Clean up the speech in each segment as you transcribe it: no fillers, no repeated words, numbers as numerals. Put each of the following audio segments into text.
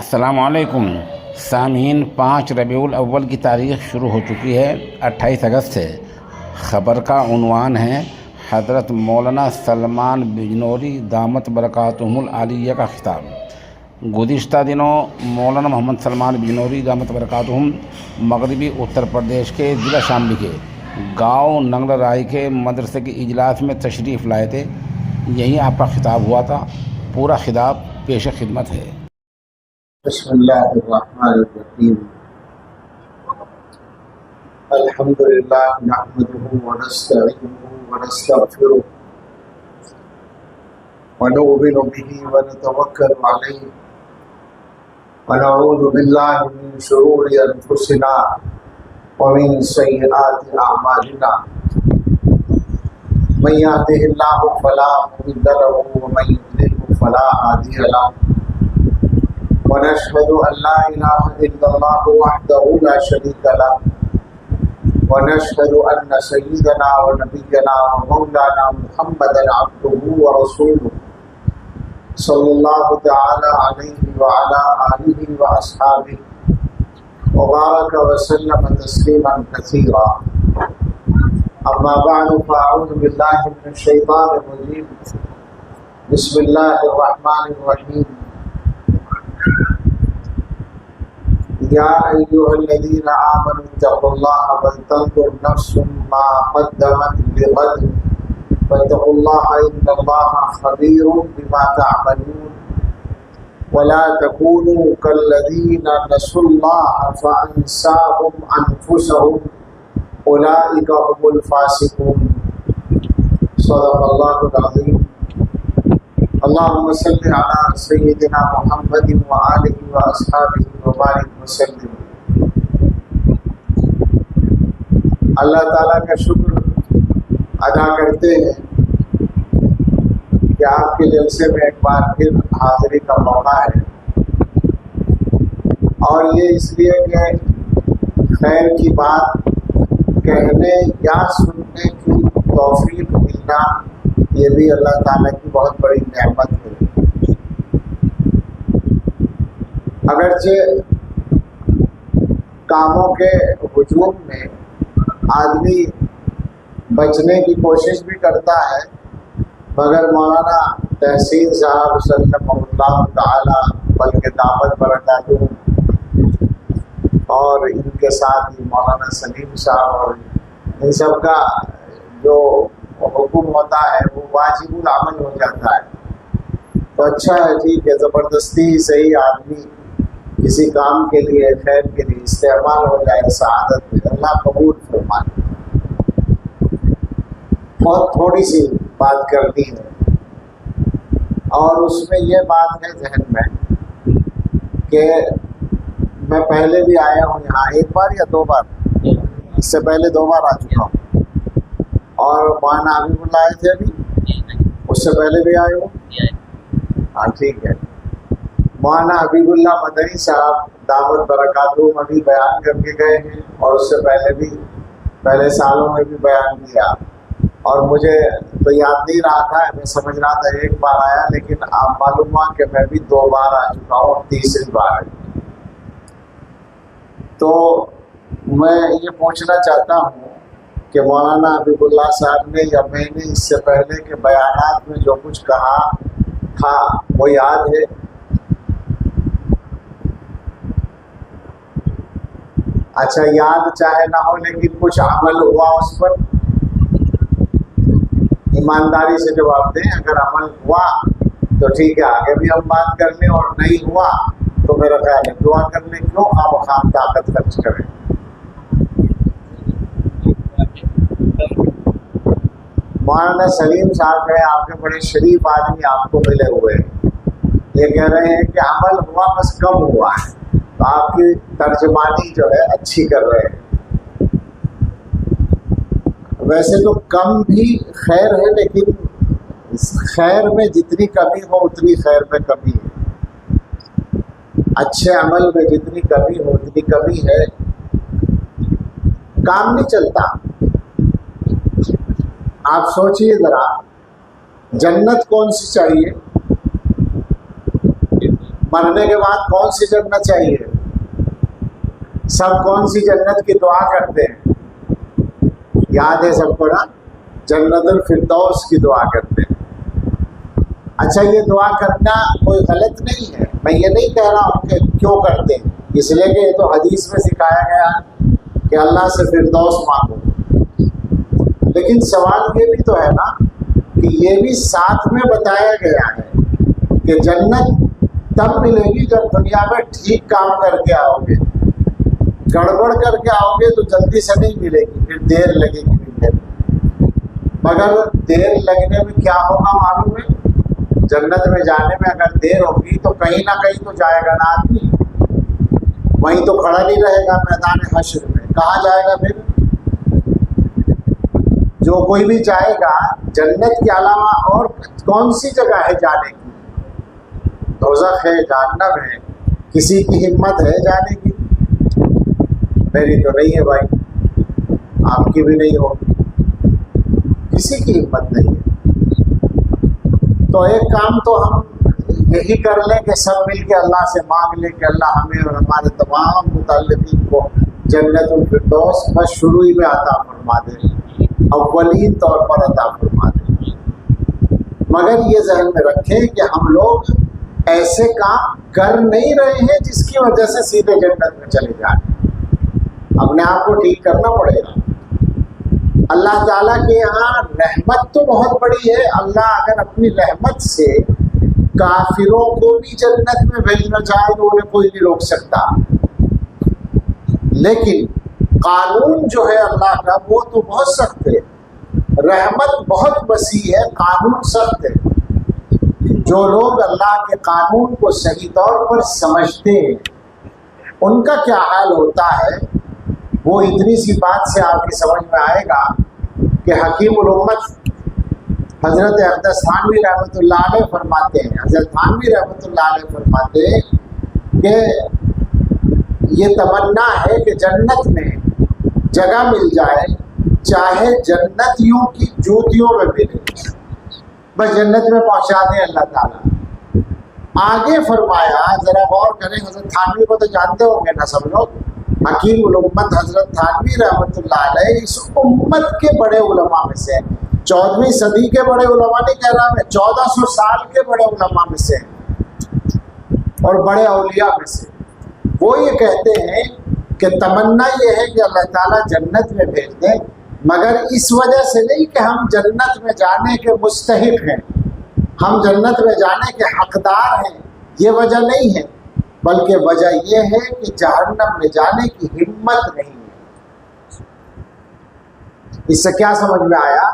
अस्सलामुअलैकुम सामीन। 5 रबीउल अव्वल की तारीख़ शुरू हो चुकी है 28 अगस्त से। ख़बर का उन्वान है हज़रत मौलाना सलमान बिजनौरी दामत बरकातुहुमुल आलिया का ख़िताब। गुज़िश्ता दिनों मौलाना मोहम्मद सलमान बिजनौरी दामत बरकातुहुम मगरबी उत्तर प्रदेश के ज़िला शामली के गाँव नंगल राय के मदरसे के इजलास में तशरीफ़ लाए थे। यहीं आपका ख़िताब हुआ था। पूरा ख़िताब पेश खिदमत है। बिस्मिल्लाहिर्रहमानिर्रहीम। अल्हम्दुलिल्लाह नहमदुहु व नस्तईनुहु व नस्तगफिरुह व नु'मिनु बिही व नतवक्कलु अलैहि व नऊज़ु बिल्लाहि मिन शुरूरि अनफुसिना व मिन सय्यिआति अअमालिना। मन यहदिहिल्लाहु फला मुदिल्ल लहु व मन युद्लिलहु फला हादिय लहु। वनशहदु अल्ला इलाहा इल्लल्लाहु वहदहु ला शरीका लहु वनशहदु अन्न सय्यिदना व नबिय्यना व मौलाना मुहम्मदन अब्दुहु व रसूलुहु सल्लल्लाहु तआला अलैहि व अला आलिहि व अस्हाबिहि व बारक व सल्लम तस्लीमन कसीरा। अम्मा बअद फअऊज़ु बिल्लाहि मिनश शैतानिर रजीम। बिस्मिल्लाहिर रहमानिर रहीम। या अय्युहल्लज़ीना आमनु इत्तक़ुल्लाहा वलतंज़ुर नफ्सुम मा क़द्दमत लिग़द वत्तक़ुल्लाहा इन्नल्लाहा ख़बीरुम बिमा तअमलून। वला तकूनू कल्लज़ीना नसुल्लाहा फ़अन्साहुम अनफुसहुम उलाइका हुमुल फ़ासिक़ून। सदक़ल्लाहुल अज़ीम। अल्लाहुम्मा सल्लि अला सय्यिदिना मुहम्मदिन व आलिहि व अस्हाबिहि व बारिक वसल्लिम। अल्लाह ताला का शुक्र अदा करते हैं कि आपके जलसे में एक बार फिर हाज़िरी का मौका है, और ये इसलिए कि खैर की बात कहने या सुनने की तौफीक मिलना ये भी अल्लाह ताला की बहुत बड़ी नेमत है। अगरचे कामों के हुजूम में आदमी बचने की कोशिश भी करता है, मगर मौलाना तहसीन साहब सल्लल्लाहु ताला बल्कि दामत बरकातुहू और इनके साथ ही मौलाना सलीम साहब और इन सब का जो हुक्म होता है वो वाजिबुल अमल हो जाता है। तो अच्छा है, ठीक है, ज़बरदस्ती ही सही आदमी किसी काम के लिए खैर के लिए इस्तेमाल हो जाए सआदत में, अल्लाह कबूल फरमाए। बहुत थोड़ी सी बात करनी है, और उसमें ये बात है जहन में कि मैं पहले भी आया हूँ यहाँ, एक बार या 2 बार, इससे पहले 2 बार आ चुका हूँ, और मौलाना हबीबुल्लाह आए थे अभी, उससे पहले भी आए हो। हाँ ठीक है। मौलाना हबीबुल्लाह मदनी साहब दामत बरकातुहू अभी बयान करके गए हैं, और उससे पहले भी पहले सालों में भी बयान किया, और मुझे तो याद नहीं रहा था, मैं समझ रहा था 1 बार आया, लेकिन आप मालूम हुआ कि मैं भी 2 बार आ चुका हूँ, तीसरी बार है। तो मैं ये पूछना चाहता हूँ कि मौलाना हबीबुल्लाह साहब ने या मैंने इससे पहले के बयानात में जो कुछ कहा था वो याद है? अच्छा, याद चाहे ना हो, लेकिन कुछ अमल हुआ उस पर? ईमानदारी से जवाब दें। अगर अमल हुआ तो ठीक है, आगे भी हम बात कर लें, और नहीं हुआ तो मेरा ख्याल है दुआ कर लें, क्यों खाम ताकत खर्च करें। मौलाना सलीम साहब है, आपके बड़े शरीफ आदमी आपको मिले हुए हैं, ये कह रहे हैं कि अमल हुआ बस कम हुआ, तो आपकी तर्जमानी जो है अच्छी कर रहे हैं। वैसे तो कम भी खैर है, लेकिन खैर में जितनी कमी हो उतनी खैर में कमी है, अच्छे अमल में जितनी कमी हो उतनी कमी है, काम नहीं चलता। आप सोचिए जरा, जन्नत कौन सी चाहिए? मरने के बाद कौन सी जन्नत चाहिए? सब कौन सी जन्नत की दुआ करते हैं? याद है सबको ना? जन्नतुल फिरदौस की दुआ करते हैं। अच्छा, ये दुआ करना कोई गलत नहीं है, मैं ये नहीं कह रहा हूँ कि क्यों करते हैं, इसलिए कि ये तो हदीस में सिखाया गया कि अल्लाह से फिरदौस मांगो। लेकिन सवाल ये भी तो है ना कि ये भी साथ में बताया गया है कि जन्नत तब मिलेगी जब दुनिया में ठीक काम करके आओगे। गड़बड़ करके आओगे तो जल्दी से नहीं मिलेगी, फिर देर लगेगी मिलने में। मगर देर लगने में क्या होगा मालूम है? जन्नत में जाने में अगर देर होगी तो कहीं ना कहीं तो जाएगा ना आदमी, वहीं तो खड़ा नहीं रहेगा मैदान हश्र में, कहाँ जाएगा फिर? जो कोई भी जाएगा जन्नत के अलावा और कौन सी जगह है जाने की? दोज़ख है, जहन्नम है, किसी की हिम्मत है जाने की? मेरी तो नहीं है भाई, आपकी भी नहीं होगी, किसी की हिम्मत नहीं है। तो एक काम तो हम यही कर लें कि सब मिल के अल्लाह से मांग लें कि अल्लाह हमें और हमारे तमाम मुतल्लिक़ीन को जन्नतुल फिरदौस बस शुरू ही में अता फरमा दे, अव्वलीन तौर पर अता फरमा दे। मगर ये जहन में रखें कि हम लोग ऐसे काम कर नहीं रहे हैं जिसकी वजह से सीधे जन्नत में चले जाए। अपने आप को ठीक करना पड़ेगा। अल्लाह ताला के यहाँ रहमत तो बहुत बड़ी है। अल्लाह अगर अपनी रहमत से काफिरों को भी जन्नत में भेजना चाहे तो उन्हें कोई नहीं रोक सकता। लेकिन कानून जो है अल्लाह का वो तो बहुत सख्त है। रहमत बहुत वसी है, कानून सख्त है। जो लोग अल्लाह के कानून को सही तौर पर समझते हैं उनका क्या हाल होता है वो इतनी सी बात से आपकी समझ में आएगा कि हकीमुल उम्मत हज़रत अक़दस थानवी रहमतुल्लाह अलैह फरमाते हैं, हज़रत थानवी रहमतुल्लाह अलैह फरमाते हैं कि ये तमन्ना है कि जन्नत में जगह मिल जाए चाहे जन्नतियों की जूतियों में मिले, बस जन्नत में पहुंचा दें अल्लाह ताला। आगे फरमाया, जरा गौर करें, हज़रत थानवी को तो जानते होंगे ना सब लोग, हकीमुल उम्मत हज़रत थानवी रहमतुल्लाह अलैह इस उम्मत के बड़े उलमा में से, 14वीं सदी के बड़े उलमा नहीं कह रहा मैं, 1400 साल के बड़े उलमा में से और बड़े औलिया में से। वो ये कहते हैं कि तमन्ना ये है कि अल्लाह ताला जन्नत में भेज दे, मगर इस वजह से नहीं कि हम जन्नत में जाने के मुस्तहिक हैं, हम जन्नत में जाने के हकदार हैं, ये वजह नहीं है, बल्कि वजह यह है कि जहन्नम में जाने की हिम्मत नहीं है। इससे क्या समझ में आया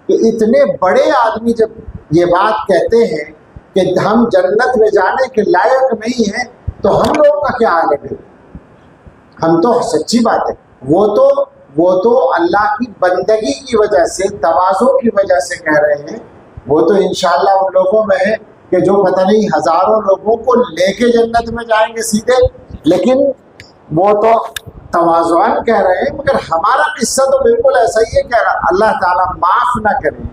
कि इतने बड़े आदमी जब ये बात कहते हैं कि हम जन्नत में जाने के लायक नहीं हैं, तो हम लोगों का क्या हाल है? हम तो सच्ची बात है, वो तो अल्लाह की बंदगी की वजह से, तवाज़ो की वजह से कह रहे हैं। वो तो इंशाअल्लाह उन लोगों में है कि जो पता नहीं हज़ारों लोगों को लेके जन्नत में जाएंगे सीधे, लेकिन वो तो तवाज़ुअन कह रहे हैं। मगर हमारा किस्सा तो बिल्कुल ऐसा ही है कि अल्लाह ताला माफ़ ना करे,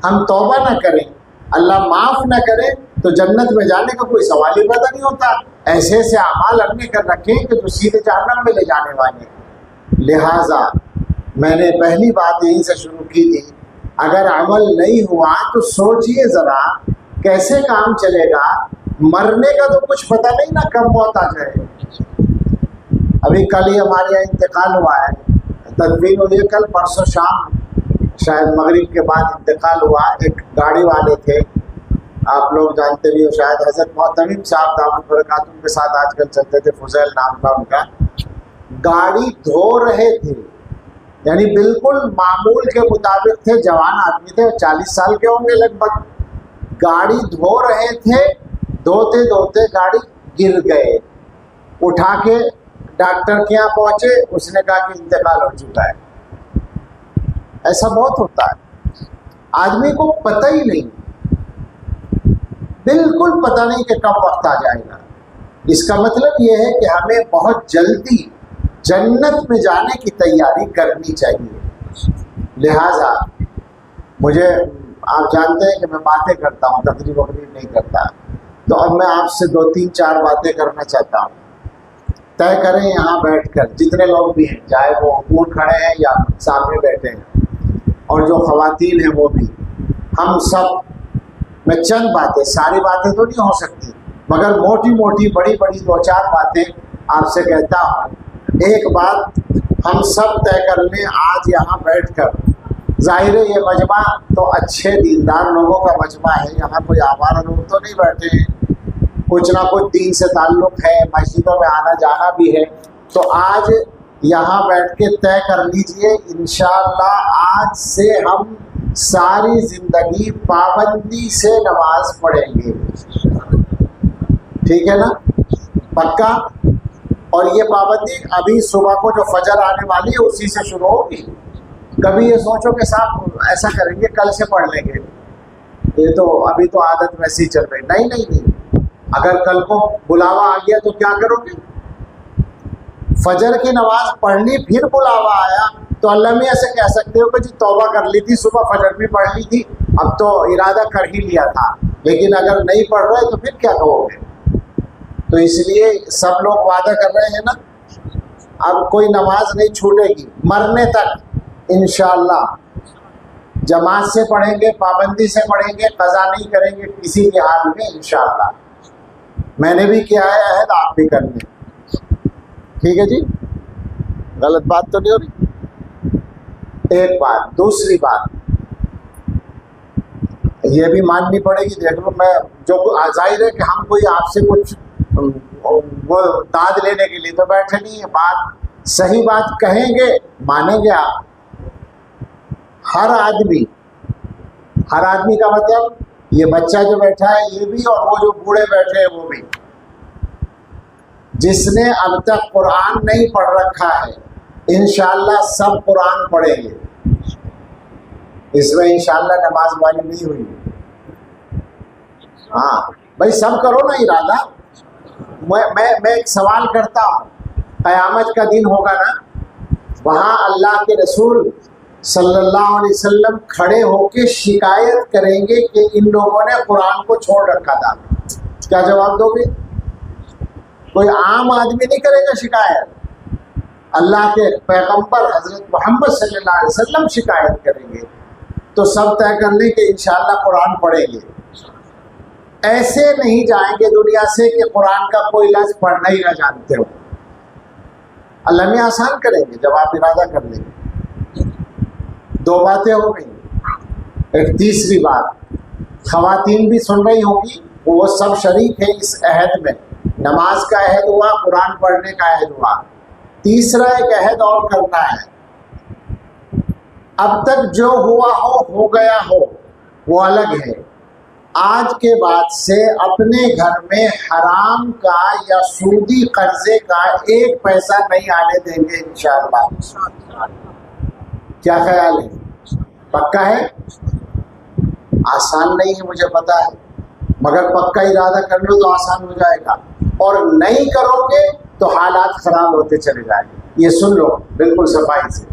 हम तौबा ना करें, अल्लाह माफ़ ना करे तो जन्नत में जाने का कोई सवाल ही पैदा नहीं होता। ऐसे ऐसे अमाल हमने कर रखे हैं कि जो सीधे जहन्नम में ले जाने वाले। लिहाजा मैंने पहली बात यहीं से शुरू की थी, अगर अमल नहीं हुआ तो सोचिए ज़रा कैसे काम चलेगा। मरने का तो कुछ पता नहीं ना, कब मौत आ जाए। अभी कल ही हमारे यहाँ इंतकाल हुआ है, तदफीन हुई है कल, परसों शाम शायद मगरिब के बाद इंतकाल हुआ। एक गाड़ी वाले थे, आप लोग जानते भी हो शायद, हज़रत मोहतमिम साहब दामद बरकातुहू के साथ आजकल चलते थे, फुज़ैल नाम था उनका। गाड़ी धो रहे थे, यानी बिल्कुल मामूल के मुताबिक थे, जवान आदमी थे, 40 साल के होंगे लगभग। गाड़ी धो रहे थे, धोते धोते गाड़ी गिर गए, उठा के डॉक्टर के यहाँ पहुँचे, उसने कहा कि इंतकाल हो चुका है। ऐसा बहुत होता है, आदमी को पता ही नहीं, बिल्कुल पता नहीं कि कब वक्त आ जाएगा। इसका मतलब यह है कि हमें बहुत जल्दी जन्नत में जाने की तैयारी करनी चाहिए। लिहाजा मुझे, आप जानते हैं कि मैं बातें करता हूँ, तकरीब वकरीब नहीं करता, तो अब मैं आपसे 2-3-4 बातें करना चाहता हूँ। तय करें यहाँ बैठकर, जितने लोग भी हैं, चाहे वो ऊपर खड़े हैं या सामने बैठे हैं, और जो ख़वातीन हैं वो भी, हम सब में चंद बातें, सारी बातें तो नहीं हो सकती, मगर मोटी मोटी बड़ी बड़ी 2-4 बातें आपसे कहता हूँ। एक बात हम सब तय कर लें आज यहाँ बैठकर। जाहिर है ये मजमा तो अच्छे दीनदार लोगों का मजमा है, यहाँ कोई आवारा लोग तो नहीं बैठे हैं, कुछ ना कुछ दीन से ताल्लुक़ है, मस्जिदों में आना जाना भी है। तो आज यहाँ बैठ के तय कर लीजिए, इंशाअल्लाह आज से हम सारी ज़िंदगी पाबंदी से नमाज पढ़ेंगे, ठीक है ना? पक्का? और ये पाबंदी अभी सुबह को जो फजर आने वाली है उसी से शुरू होगी। कभी ये सोचो कि साहब ऐसा करेंगे कल से पढ़ लेंगे, ये तो अभी तो आदत वैसी ही चल रही। नहीं नहीं नहीं, अगर कल को बुलावा आ गया तो क्या करोगे? फजर की नमाज पढ़नी, फिर बुलावा आया तो अल्लाह मियां से कह सकते हो कि जी तौबा कर ली थी, सुबह फजर भी पढ़ ली थी, अब तो इरादा कर ही लिया था। लेकिन अगर नहीं पढ़ रहे तो फिर क्या कहोगे? तो इसलिए सब लोग वादा कर रहे हैं ना, अब कोई नमाज नहीं छूटेगी मरने तक इंशाअल्लाह। जमात से पढ़ेंगे, पाबंदी से पढ़ेंगे, कज़ा नहीं करेंगे किसी भी हाल में इंशाअल्लाह। मैंने भी किया है अहद, आप भी कर लें, ठीक है जी? गलत बात तो नहीं हो रही? एक बात। दूसरी बात ये भी माननी पड़ेगी, देख लो मैं जो जाहिर है कि हम कोई आपसे कुछ वो दाद लेने के लिए तो बैठे नहीं है, बात सही बात कहेंगे मानेंगे आप। हर आदमी का मतलब ये बच्चा जो बैठा है ये भी, और वो जो बूढ़े बैठे हैं वो भी, जिसने अब तक कुरान नहीं पढ़ रखा है इंशाअल्लाह सब कुरान पढ़ेंगे। इसमें इंशाअल्लाह नमाज वाली नहीं हुई। हाँ भाई सब करो ना इरादा। मैं एक सवाल करता हूँ, क़यामत का दिन होगा ना, वहाँ अल्लाह के रसूल सल्लल्लाहु अलैहि वसल्लम खड़े होके शिकायत करेंगे कि इन लोगों ने कुरान को छोड़ रखा था, क्या जवाब दोगे? कोई आम आदमी नहीं करेगा शिकायत, अल्लाह के पैगंबर हजरत मोहम्मद सल्लल्लाहु अलैहि वसल्लम शिकायत करेंगे। तो सब तय कर लें कि इंशाअल्लाह कुरान पढ़ेंगे। ऐसे नहीं जाएंगे दुनिया से कि कुरान का कोई लफ्ज़ पढ़ना ही ना जानते हो। अल्लाह में आसान करेंगे जब आप इरादा कर लेंगे। 2 बातें हो गई। एक तीसरी बात, ख़वातीन भी सुन रही होंगी, वो सब शरीक है इस अहद में। नमाज का अहद हुआ, कुरान पढ़ने का अहद हुआ। तीसरा एक अहद और करना है, अब तक जो हुआ हो गया हो वो अलग है। आज के बाद से अपने घर में हराम का या सूदी कर्जे का 1 पैसा नहीं आने देंगे इंशाअल्लाह। क्या ख्याल है? पक्का है? आसान नहीं है मुझे पता है, मगर पक्का इरादा कर लो तो आसान हो जाएगा, और नहीं करोगे तो हालात ख़राब होते चले जाएंगे। ये सुन लो बिल्कुल सफाई से।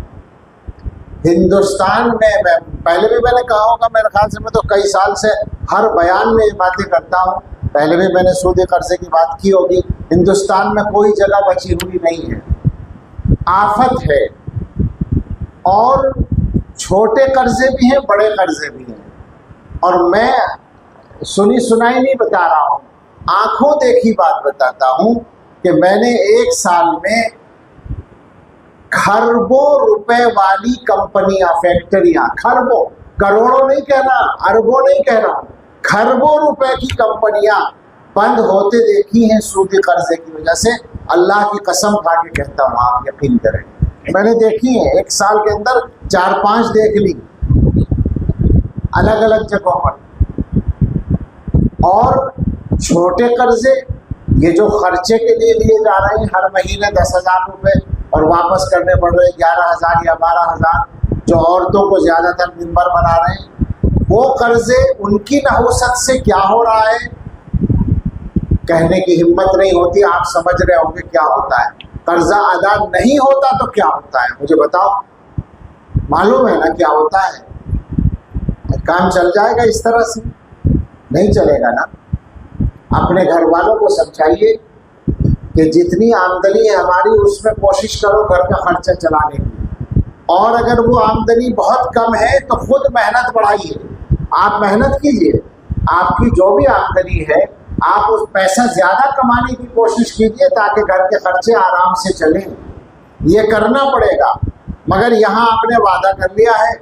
हिंदुस्तान में, मैं पहले भी मैंने कहा होगा, मेरे ख्याल से मैं तो कई साल से हर बयान में ये बातें करता हूँ, पहले भी मैंने सूदे कर्जे की बात की होगी। हिंदुस्तान में कोई जगह बची हुई नहीं है, आफत है, और छोटे कर्जे भी हैं, बड़े कर्जे भी हैं। और मैं सुनी सुनाई नहीं बता रहा हूँ, आंखों देखी बात बताता हूँ कि मैंने 1 साल में खरबों रुपए वाली कंपनियां, फैक्ट्रियां, खरबों, करोड़ों नहीं कहना, अरबों नहीं कहना, खरबों रुपए की कंपनियां बंद होते देखी हैं सूदी कर्जे की वजह से। अल्लाह की कसम खा के कहता हूँ, आप यकीन करें, मैंने देखी है। 1 साल के अंदर 4-5 देख ली अलग अलग जगहों पर। और छोटे कर्जे, ये जो खर्चे के लिए जा रहे हैं हर महीने 10,000 रुपये, और वापस करने पड़ रहे 11,000 या 12,000, जो औरतों को ज़्यादातर मिंबर बना रहे हैं, वो कर्जे उनकी नहुसत से क्या हो रहा है कहने की हिम्मत नहीं होती। आप समझ रहे होंगे क्या होता है। कर्जा अदा नहीं होता तो क्या होता है मुझे बताओ, मालूम है ना क्या होता है? काम चल जाएगा इस तरह से? नहीं चलेगा ना। अपने घर वालों को समझाइए कि जितनी आमदनी है हमारी उसमें कोशिश करो घर का खर्चा चलाने की, और अगर वो आमदनी बहुत कम है तो खुद मेहनत बढ़ाइए। आप मेहनत कीजिए, आपकी जो भी आमदनी है आप उस पैसा ज़्यादा कमाने की कोशिश कीजिए ताकि घर के खर्चे आराम से चलें। ये करना पड़ेगा। मगर यहाँ आपने वादा कर लिया है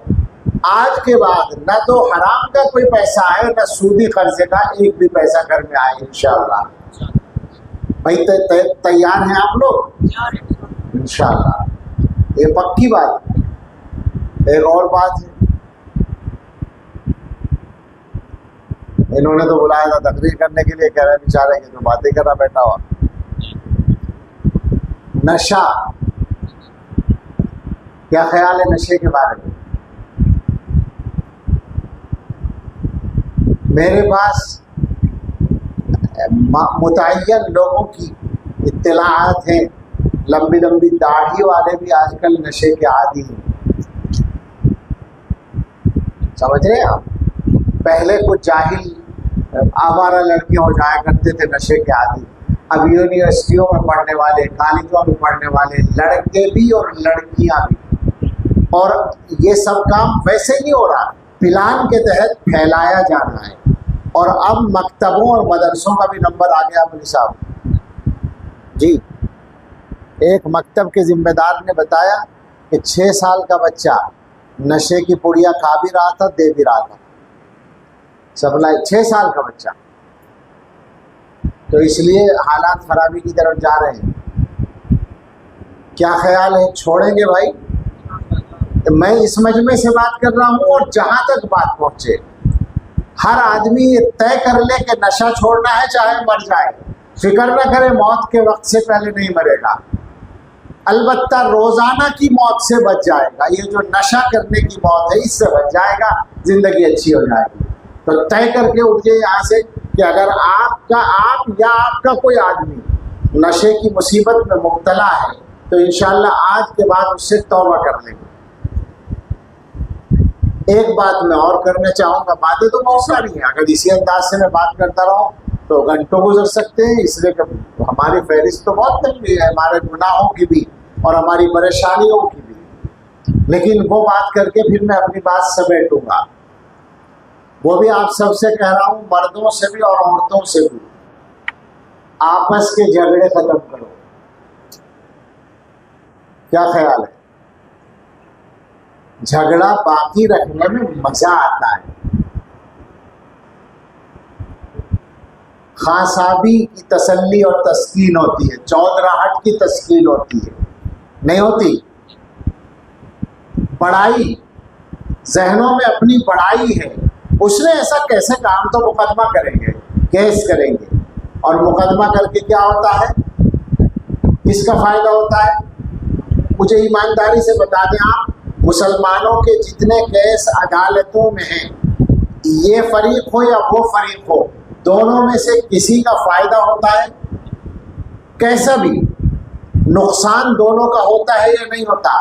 आज के बाद न तो हराम का कोई पैसा आए न सूदी कर्जे का एक भी पैसा घर में आए इंशाअल्लाह। भाई तैयार हैं आप लोग? इंशाअल्लाह, ये पक्की बात है। एक और बात है, इन्होंने तो बुलाया था तकरीर करने के लिए, कह रहे बेचारे की तो बातें कर रहा बैठा हुआ। नशा, क्या ख्याल है नशे के बारे में? मेरे पास मुतय्यन लोगों की इत्तलाआत हैं, लंबी लंबी दाढ़ी वाले भी आजकल नशे के आदी हैं। समझ रहे हैं आप? पहले कुछ जाहिल आवारा लड़के हो जाया करते थे नशे के आदी। अब यूनिवर्सिटियों में पढ़ने वाले, कॉलेजों में पढ़ने वाले लड़के भी और लड़कियां भी, और ये सब काम वैसे नहीं हो रहा, प्लान के तहत फैलाया जा रहा है। और अब मकतबों और मदरसों का भी नंबर आ गया मुझे साहब जी। एक मकतब के ज़िम्मेदार ने बताया कि 6 साल का बच्चा नशे की पुड़िया खा भी रहा था, दे भी रहा था सप्लाई। 6 साल का बच्चा। तो इसलिए हालात खराबी की तरफ जा रहे हैं। क्या ख्याल है, छोड़ेंगे भाई? तो मैं इस मजमे से बात कर रहा हूँ, और जहाँ तक बात पहुँचे हर आदमी ये तय कर ले कि नशा छोड़ना है चाहे मर जाए, फिक्र न करे मौत के वक्त से पहले नहीं मरेगा, अलबत्ता रोज़ाना की मौत से बच जाएगा। ये जो नशा करने की मौत है इससे बच जाएगा, ज़िंदगी अच्छी हो जाएगी। तो तय करके उठिए यहाँ से कि अगर आप या आपका कोई आदमी नशे की मुसीबत में मुब्तला है तो इंशाअल्लाह आज के बाद उससे तौबा कर लेंगे। एक बात मैं और करना चाहूँगा, बातें तो बहुत सारी हैं, अगर इसी अंदाज से मैं बात करता रहूँ तो घंटों गुजर सकते हैं, इसलिए कि हमारी फहरिस्त तो बहुत लंबी है, हमारे गुनाहों की भी और हमारी परेशानियों की भी। लेकिन वो बात करके फिर मैं अपनी बात समेटूंगा। वो भी आप सबसे कह रहा हूँ, मर्दों से भी और औरतों से भी, आपस के झगड़े खत्म करो। क्या ख्याल है? झगड़ा बाकी रखने में मजा आता है। खांसाबी की तसल्ली और तस्कीन होती है, चौधराहट की तस्कीन होती है, नहीं होती? बड़ाई, जहनों में अपनी बड़ाई है, उसने ऐसा कैसे काम, तो मुकदमा करेंगे, केस करेंगे, और मुकदमा करके क्या होता है, किसका फायदा होता है? मुझे ईमानदारी से बता दें आप, मुसलमानों के जितने केस अदालतों में हैं, ये फरीक हो या वो फरीक हो, दोनों में से किसी का फ़ायदा होता है? कैसा भी नुकसान दोनों का होता है या नहीं होता?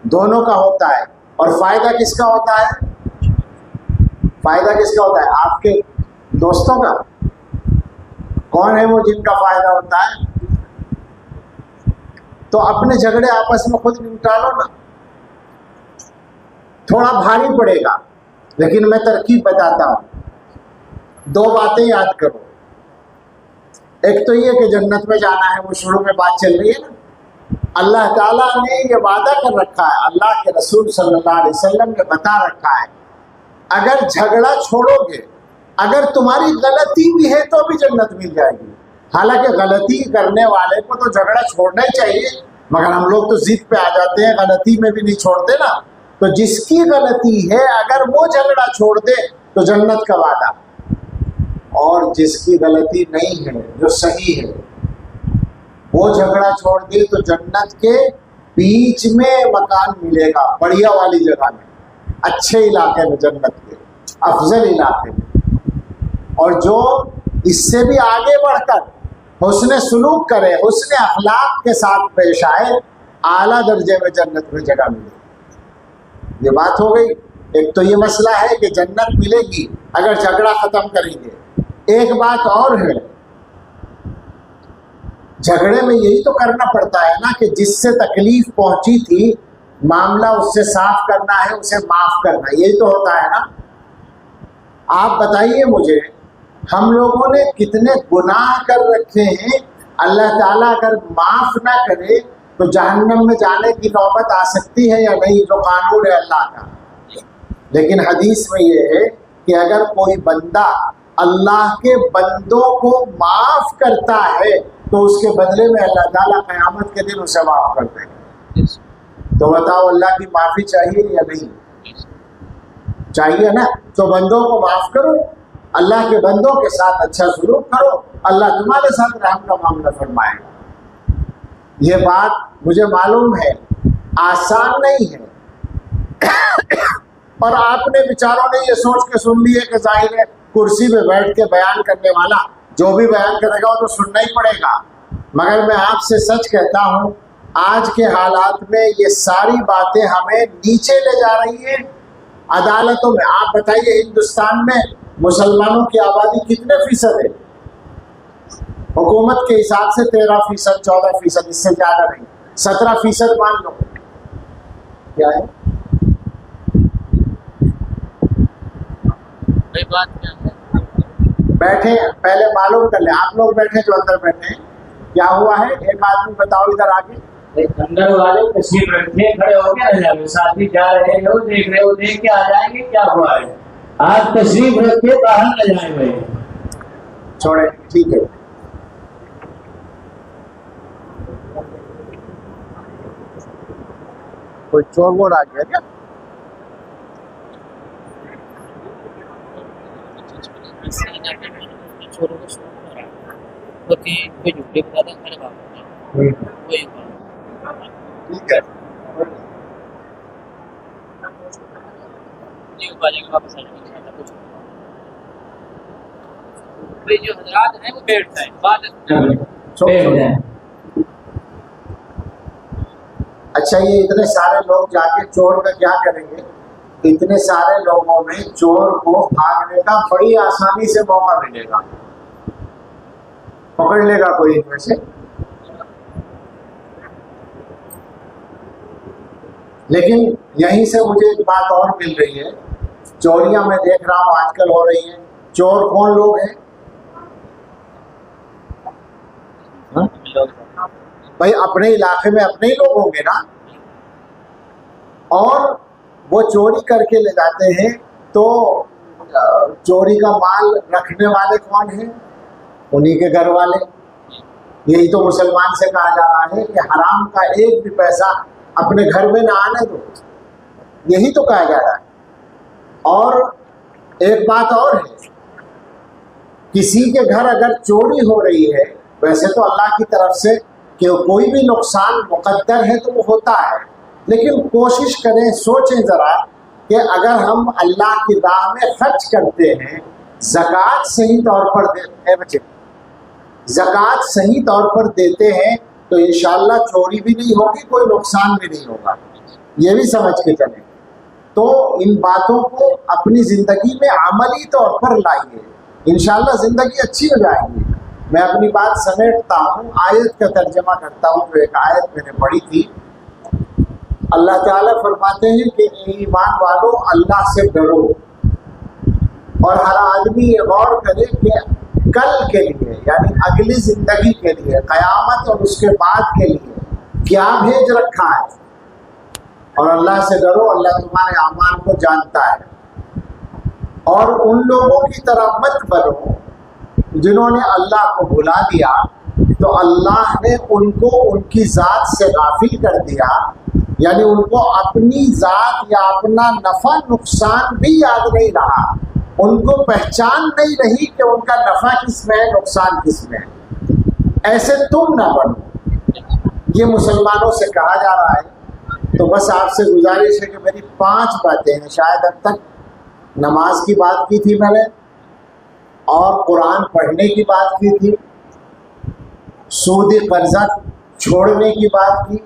दोनों का होता है। और फ़ायदा किसका होता है? फ़ायदा किसका होता है? आपके दोस्तों का। कौन है वो जिनका फ़ायदा होता है? तो अपने झगड़े आपस में खुद निपटा लो ना। थोड़ा भारी पड़ेगा, लेकिन मैं तरकीब बताता हूँ। 2 बातें याद करो। एक तो ये कि जन्नत में जाना है, वो शुरू में बात चल रही है ना, अल्लाह ताला ने ये वादा कर रखा है, अल्लाह के रसूल सल्लल्लाहु अलैहि वसल्लम ने बता रखा है, अगर झगड़ा छोड़ोगे, अगर तुम्हारी गलती भी है तो भी जन्नत मिल जाएगी। हालांकि गलती करने वाले को तो झगड़ा छोड़ना ही चाहिए, मगर हम लोग तो जिद पे आ जाते हैं, गलती में भी नहीं छोड़ते ना। तो जिसकी गलती है अगर वो झगड़ा छोड़ दे तो जन्नत का वादा, और जिसकी गलती नहीं है, जो सही है, वो झगड़ा छोड़ दे तो जन्नत के बीच में मकान मिलेगा, बढ़िया वाली जगह में, अच्छे इलाके में, जन्नत के अफजल इलाके में। और जो इससे भी आगे बढ़कर हुस्न सुलूक करे, हुस्न अखलाक के साथ पेश आए, आला दर्जे में जन्नत में जगह मिलेगी। ये बात हो गई। एक तो ये मसला है कि जन्नत मिलेगी अगर झगड़ा ख़त्म करेंगे, एक बात और है, झगड़े में यही तो करना पड़ता है ना कि जिससे तकलीफ पहुंची थी मामला उससे साफ करना है, उसे माफ करना, यही तो होता है ना। आप बताइए मुझे, हम लोगों ने कितने गुनाह कर रखे हैं, अल्लाह ताला अगर माफ ना करे तो जहन्नम में जाने की नौबत आ सकती है या नहीं, जो कानून है अल्लाह का। लेकिन हदीस में ये है कि अगर कोई बंदा अल्लाह के बंदों को माफ करता है तो उसके बदले में अल्लाह ताला क़यामत के दिन उसे माफ कर देगा। तो बताओ, अल्लाह की माफ़ी चाहिए या नहीं चाहिए ना? तो बंदों को माफ करो, अल्लाह के बंदों के साथ अच्छा सलूक करो, अल्लाह तुम्हारे साथ रहम का मामला फरमाएगा। ये बात मुझे मालूम है आसान नहीं है, और आपने विचारों ने ये सोच के सुन लिए कि जाहिर है कुर्सी पे बैठ के बयान करने वाला जो भी बयान करेगा वो तो सुनना ही पड़ेगा। मगर मैं आपसे सच कहता हूँ, आज के हालात में ये सारी बातें हमें नीचे ले जा रही हैं अदालतों में। आप बताइए, हिंदुस्तान में मुसलमानों की आबादी कितने फीसद है? हुकूमत के हिसाब से 13%, 14%, इससे ज़्यादा नहीं, 17% मान लो। क्या है बात क्या है? बैठे, पहले मालूम कर ले। आप लोग बैठे जो अंदर बैठे हैं, क्या हुआ है? एक आदमी बताओ इधर आगे। अंदर वाले तस्वीर रखे खड़े हो गए रह जाएंगे, साथी जा रहे हो, देख रहे हो, देख के आ जाएंगे क्या हुआ है। आप तस्वीर रखे बाहर न जाएंगे, छोड़े, ठीक है। कोई चोर वोर आ गया क्या? छोरों को शौक हो रहा है तो कि कोई झूठे बताता है मेरे बाप वही ठीक है, नहीं हो पाएगा, वापस आ जाएंगे कुछ। भाई जो हजरात हैं वो बैठ जाए, बात अच्छा, ये इतने सारे लोग जाके चोर का क्या करेंगे? इतने सारे लोगों में चोर को भागने का बड़ी आसानी से मौका मिलेगा, पकड़ लेगा कोई इनमें से। लेकिन यहीं से मुझे एक बात और मिल रही है, चोरियां मैं देख रहा हूं आजकल हो रही हैं। चोर कौन लोग हैं? भाई अपने इलाके में अपने ही लोग होंगे ना, और वो चोरी करके ले जाते हैं। तो चोरी का माल रखने वाले कौन हैं? उन्हीं के घर वाले। यही तो मुसलमान से कहा जा रहा है कि हराम का एक भी पैसा अपने घर में ना आने दो, यही तो कहा जा रहा है। और एक बात और है, किसी के घर अगर चोरी हो रही है, वैसे तो अल्लाह की तरफ से कि कोई भी नुकसान मुकद्दर है तो वो होता है, लेकिन कोशिश करें, सोचें ज़रा कि अगर हम अल्लाह की राह में खर्च करते हैं, ज़कात सही तौर पर देते हैं, बच्चे ज़कात सही तौर पर देते हैं तो इंशाअल्लाह चोरी भी नहीं होगी, कोई नुकसान भी नहीं होगा, ये भी समझ के चलें। तो इन बातों को अपनी ज़िंदगी में अमली तौर पर लाइए, इंशाअल्लाह ज़िंदगी अच्छी हो जाएगी। मैं अपनी बात समेटता हूँ, आयत का तर्जमा करता हूँ। जो एक आयत मैंने पढ़ी थी, अल्लाह ताला फरमाते हैं कि ईमान वालों अल्लाह से डरो, और हर आदमी ये गौर करे कि कल के लिए, यानी अगली ज़िंदगी के लिए, क़यामत और उसके बाद के लिए क्या भेज रखा है, और अल्लाह से डरो, अल्लाह तुम्हारे आमाल को जानता है। और उन लोगों की तरह मत बनो जिन्होंने अल्लाह को भुला दिया, तो अल्लाह ने उनको उनकी ज़ात से गाफिल कर दिया, यानी उनको अपनी ज़ात या अपना नफ़ा नुकसान भी याद नहीं रहा, उनको पहचान नहीं रही कि उनका नफ़ा किस में है, नुकसान किस में है। ऐसे तुम ना बनो, ये मुसलमानों से कहा जा रहा है। तो बस आपसे गुजारिश है कि मेरी 5 बातें हैं, शायद अब तक नमाज की बात की थी मैंने, और कुरान पढ़ने की बात की थी, सूदी कर्जा छोड़ने की बात की,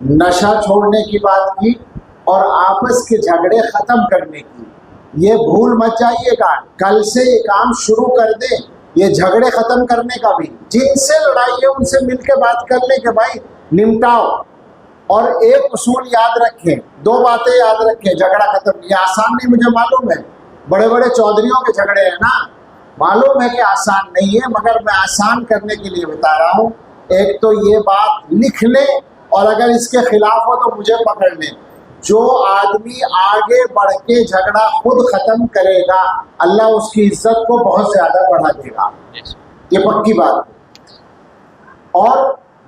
नशा छोड़ने की बात की, और आपस के झगड़े ख़त्म करने की। ये भूल मत जाइएगा, कल से ये काम शुरू कर दें। ये झगड़े खत्म करने का भी, जिनसे लड़ाई है उनसे मिलकर बात कर ले कि भाई निपटाओ। और एक उसूल याद रखें, दो बातें याद रखें, झगड़ा खत्म। ये आसान नहीं, मुझे मालूम है, बड़े बड़े चौधरियों के झगड़े हैं ना, मालूम है कि आसान नहीं है, मगर मैं आसान करने के लिए बता रहा हूँ। एक तो ये बात लिख लें, और अगर इसके खिलाफ हो तो मुझे पकड़ लें। जो आदमी आगे बढ़ के झगड़ा खुद खत्म करेगा, अल्लाह उसकी इज्जत को बहुत ज्यादा बढ़ा देगा, ये पक्की बात है। और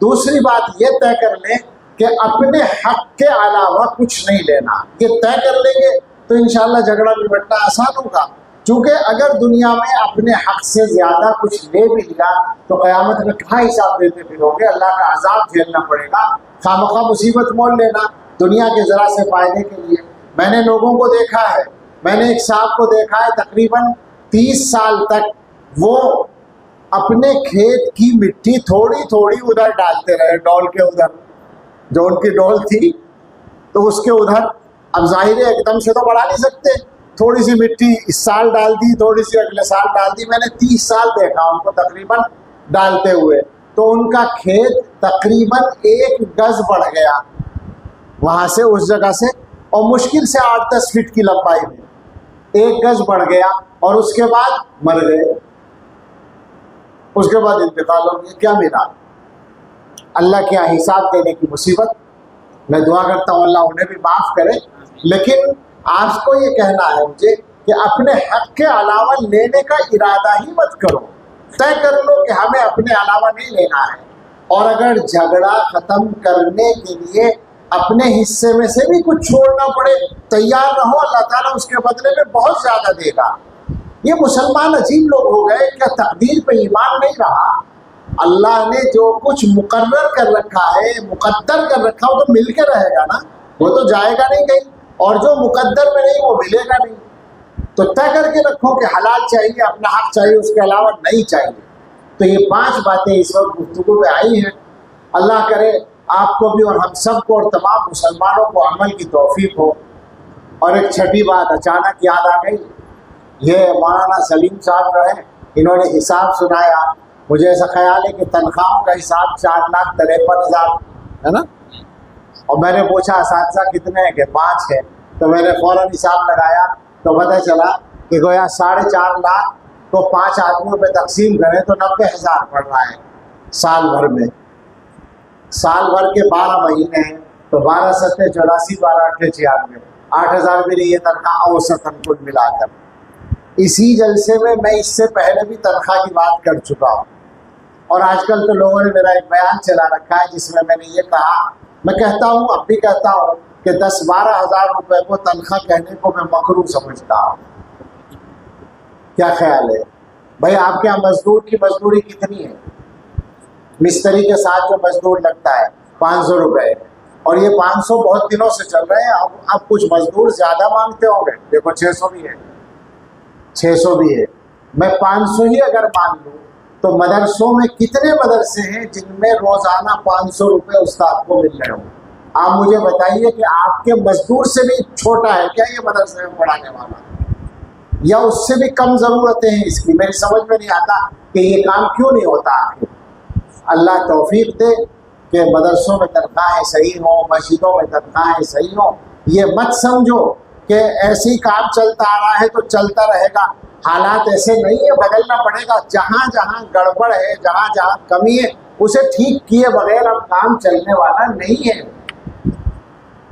दूसरी बात ये तय कर लें कि अपने हक के अलावा कुछ नहीं लेना। ये तय कर लेंगे तो इंशाल्लाह झगड़ा निपटना आसान होगा। क्योंकि अगर दुनिया में अपने हक से ज्यादा कुछ ले भी लिया तो क़यामत में कहाँ हिसाब देते फिरोगे, अल्लाह का अजाब झेलना पड़ेगा। खामखा मुसीबत मोल लेना दुनिया के ज़रा से फ़ायदे के लिए। मैंने लोगों को देखा है, मैंने एक साहब को देखा है तकरीबन 30 साल तक वो अपने खेत की मिट्टी थोड़ी थोड़ी उधर डालते रहे, डोल के उधर, जो उनकी डोल थी तो उसके उधर। अब जाहिर है एकदम से तो बढ़ा नहीं सकते, थोड़ी सी मिट्टी इस साल डाल दी, थोड़ी सी अगले साल डाल दी। मैंने 30 साल देखा उनको तकरीबन डालते हुए, तो उनका खेत तकरीबन 1 गज बढ़ गया वहाँ से, उस जगह से, और मुश्किल से 8-10 फीट की लंबाई में 1 गज बढ़ गया। और उसके बाद मर गए, उसके बाद इंतकाल हो गया। क्या मिला? अल्लाह के यहाँ हिसाब देने की मुसीबत। मैं दुआ करता हूँ अल्लाह उन्हें भी माफ़ करे। लेकिन आपको ये कहना है मुझे कि अपने हक के अलावा लेने का इरादा ही मत करो। तय कर लो कि हमें अपने अलावा नहीं लेना है। और अगर झगड़ा ख़त्म करने के लिए अपने हिस्से में से भी कुछ छोड़ना पड़े, तैयार रहो, अल्लाह ताला उसके बदले में बहुत ज़्यादा देगा। ये मुसलमान अजीब लोग हो गए, क्या तकदीर पे ईमान नहीं रहा? अल्लाह ने जो कुछ मुकर्रर कर रखा है, मुकद्दर कर रखा, वो तो मिल के रहेगा ना, वो तो जाएगा नहीं कहीं। और जो मुकद्दर में नहीं वो मिलेगा नहीं। तो तय करके रखो कि हलाल चाहिए, अपना हक चाहिए, उसके अलावा नहीं चाहिए। तो ये 5 बातें इस वक्त गुफ्तगू में आई हैं। अल्लाह करे आपको भी और हम सबको और तमाम मुसलमानों को अमल की तौफीक हो। और एक छठी बात अचानक याद आ गई, ये मौलाना सलीम साहब जो है, इन्होंने हिसाब सुनाया। मुझे ऐसा ख्याल है कि तनख्वाहों का हिसाब 4,53,000 है ना। और मैंने पूछा असातिज़ा कितने हैं, कि 5 है। तो मैंने फ़ौरन हिसाब लगाया तो पता चला कि गोया 4.5 लाख को 5 आदमियों पे तकसीम करें तो 90,000 पड़ रहा है साल भर में। साल भर के 12 महीने हैं तो 12 सत्ते 84, 12 अट्ठे 96, 8,000 भी नहीं है तनख्वाह औसतन कुल मिलाकर। इसी जलसे में मैं इससे पहले भी तनख्वाह की बात कर चुका हूँ। और आजकल तो लोगों ने मेरा एक बयान चला रखा है जिसमें मैंने ये कहा, मैं कहता हूँ, अब भी कहता हूँ कि 10-12 हज़ार रुपये को तनख्वाह कहने को मैं मकरूह समझता हूँ। क्या ख्याल है भाई? आपके यहाँ मजदूर की मजदूरी कितनी है? मिस्त्री के साथ जो मजदूर लगता है 500 रुपये, और ये 500 बहुत दिनों से चल रहे हैं। अब कुछ मजदूर ज़्यादा मांगते होंगे, देखो 600 भी है, 600 भी है। मैं 500 ही अगर मान लूँ तो मदरसों में कितने मदरसे हैं जिनमें रोज़ाना 500 रुपये उस्ताद को मिल रहे हो? आप मुझे बताइए कि आपके मजदूर से भी छोटा है क्या ये मदरसे में पढ़ाने वाला, या उससे भी कम ज़रूरतें हैं इसकी? मेरी समझ में नहीं आता कि ये काम क्यों नहीं होता। अल्लाह तौफीक दे कि मदरसों में तनख्वाहें सही हों, मस्जिदों में तनख्वाहें सही हों। ये मत समझो कि ऐसे ही काम चलता आ रहा है तो चलता रहेगा। हालात ऐसे नहीं है, बदलना पड़ेगा। जहाँ जहाँ गड़बड़ है, जहाँ जहाँ कमी है, उसे ठीक किए बगैर अब काम चलने वाला नहीं है।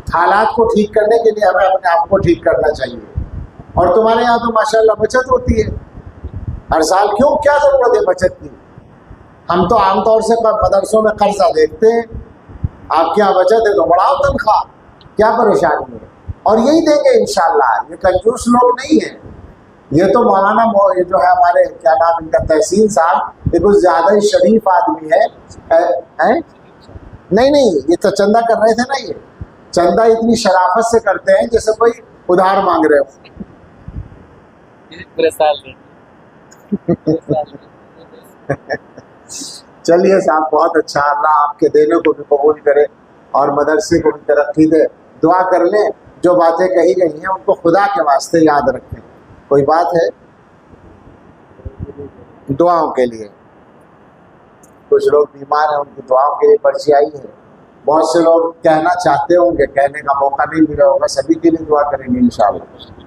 हालात को ठीक करने के लिए हमें अपने आप को ठीक करना चाहिए। और तुम्हारे यहाँ तो माशाल्लाह बचत होती है हर साल, क्यों, क्या ज़रूरत है बचत की? हम तो आमतौर से मदरसों में कर्जा देखते हैं, आपके यहाँ बचत है तो बढ़ाओ तनख्वाह, क्या परेशानी है? और यही देंगे इंशाल्लाह। ये कंजूस लोग नहीं है। ये तो मौलाना ये जो है हमारे, क्या नाम इनका, तहसीन साहब, ये कुछ ज़्यादा ही शरीफ आदमी है। नहीं, ये तो चंदा कर रहे थे ना, ये चंदा इतनी शराफत से करते हैं जैसे कोई उधार मांग रहे हो। चलिए साहब, बहुत अच्छा, अल्लाह आपके देने को भी कबूल करे और मदरसे को भी तरक्की दे। दुआ कर लें, जो बातें कही गई हैं उनको खुदा के वास्ते याद रखें। कोई बात है? दुआओं के लिए। कुछ लोग बीमार हैं, उनकी दुआओं के लिए पर्ची आई है। बहुत से लोग कहना चाहते होंगे, कहने का मौका नहीं मिला होगा, सभी के लिए दुआ करेंगे इंशाअल्लाह।